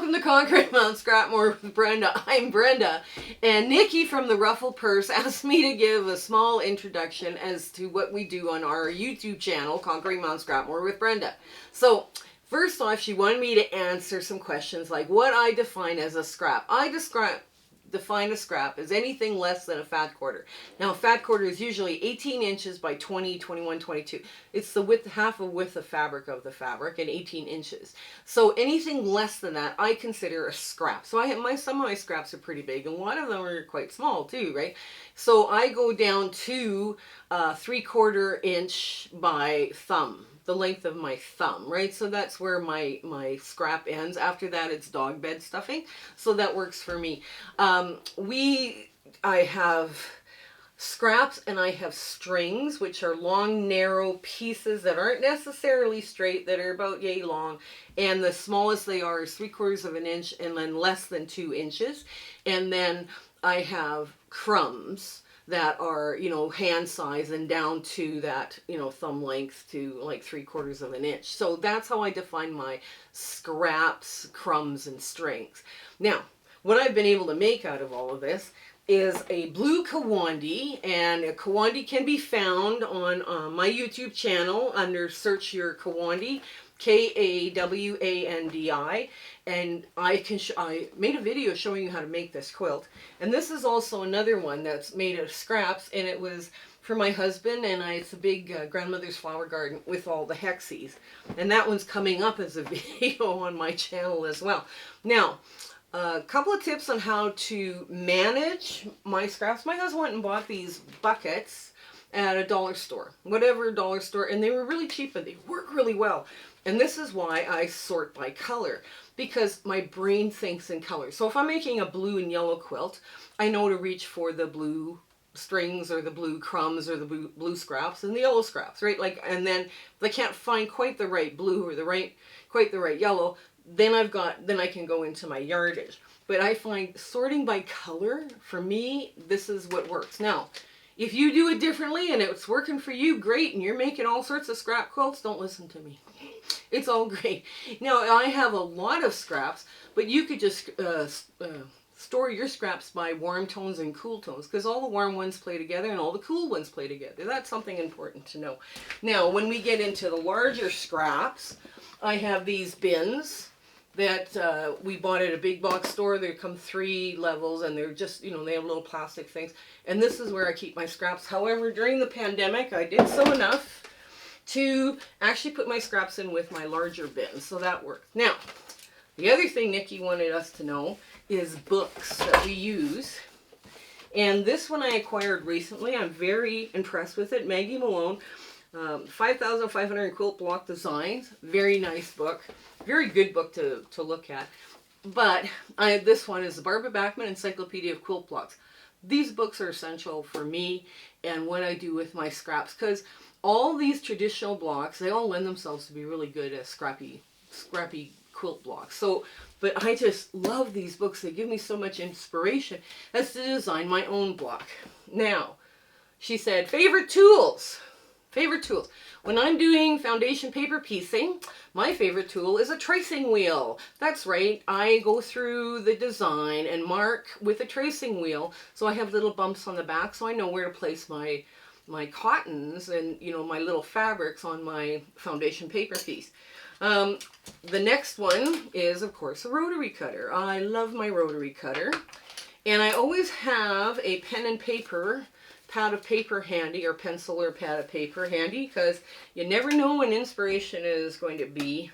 welcome to Conquering Mount Scrapmore with Brenda. I'm Brenda, and Nikki from the Ruffled Purse asked me to give a small introduction as to what we do on our YouTube channel, Conquering Mount Scrapmore with Brenda. So, first off, she wanted me to answer some questions like what I define as a scrap. I define a scrap as anything less than a fat quarter. Now, a fat quarter is usually 18 inches by 20, 21, 22. It's the width, half a width of the fabric, and 18 inches. So anything less than that, I consider a scrap. So some of my scraps are pretty big, and a lot of them are quite small too, right? So I go down to 3/4 inch by thumb. The length of my thumb, right? So that's where my scrap ends. After that, it's dog bed stuffing. So that works for me. I have scraps and I have strings, which are long, narrow pieces that aren't necessarily straight, that are about yay long. And the smallest they are is 3/4 of an inch and then less than 2 inches. And then I have crumbs that are, hand size and down to that, thumb length to like 3/4 of an inch. So that's how I define my scraps, crumbs, and strings. Now, what I've been able to make out of all of this is a blue Kandi, and a Kandi can be found on my YouTube channel under Search Your Kandi, Kawandi, and I made a video showing you how to make this quilt. And this is also another one that's made of scraps, and it was for my husband, and it's a big grandmother's flower garden with all the hexies. And that one's coming up as a video on my channel as well. Now, a couple of tips on how to manage my scraps. My husband went and bought these buckets at a dollar store, whatever dollar store, and they were really cheap and they work really well. And this is why I sort by color, because my brain thinks in color. So if I'm making a blue and yellow quilt, I know to reach for the blue strings or the blue crumbs or the blue scraps and the yellow scraps, right? And then if I can't find quite the right blue or quite the right yellow, then I can go into my yardage. But I find sorting by color, for me, this is what works. Now, if you do it differently and it's working for you, great, and you're making all sorts of scrap quilts, don't listen to me. It's all great. Now, I have a lot of scraps, but you could just store your scraps by warm tones and cool tones, because all the warm ones play together and all the cool ones play together. That's something important to know. Now, when we get into the larger scraps, I have these bins that we bought at a big box store. They come 3 levels, and they're just, they have little plastic things. And this is where I keep my scraps. However, during the pandemic, I did sew enough to actually put my scraps in with my larger bins. So that worked. Now, the other thing Nikki wanted us to know is books that we use. And this one I acquired recently. I'm very impressed with it. Maggie Malone, 5,500 Quilt Block Designs. Very nice book. Very good book to look at. But this one is the Barbara Bachman Encyclopedia of Quilt Blocks. These books are essential for me and what I do with my scraps, because all these traditional blocks, they all lend themselves to be really good as scrappy quilt blocks. So, but I just love these books. They give me so much inspiration as to design my own block. Now, she said, favorite tools. Favorite tools. When I'm doing foundation paper piecing, my favorite tool is a tracing wheel. That's right. I go through the design and mark with a tracing wheel. So I have little bumps on the back, so I know where to place my cottons and, my little fabrics on my foundation paper piece. The next one is, of course, a rotary cutter. I love my rotary cutter. And I always have a pen and paper, pad of paper handy, or pencil or pad of paper handy, because you never know when inspiration is going to be.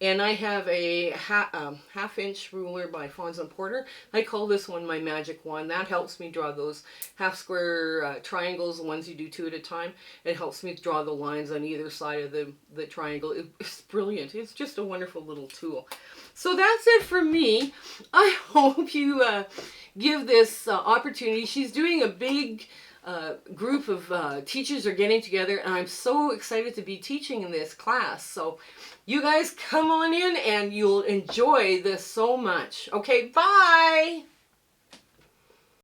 And I have a half-inch ruler by Fons and Porter. I call this one my magic wand. That helps me draw those half-square triangles, the ones you do 2 at a time. It helps me draw the lines on either side of the triangle. It's brilliant. It's just a wonderful little tool. So that's it for me. I hope you give this opportunity. She's doing a big group of teachers are getting together, and I'm so excited to be teaching in this class. So you guys come on in and you'll enjoy this so much. Okay, bye!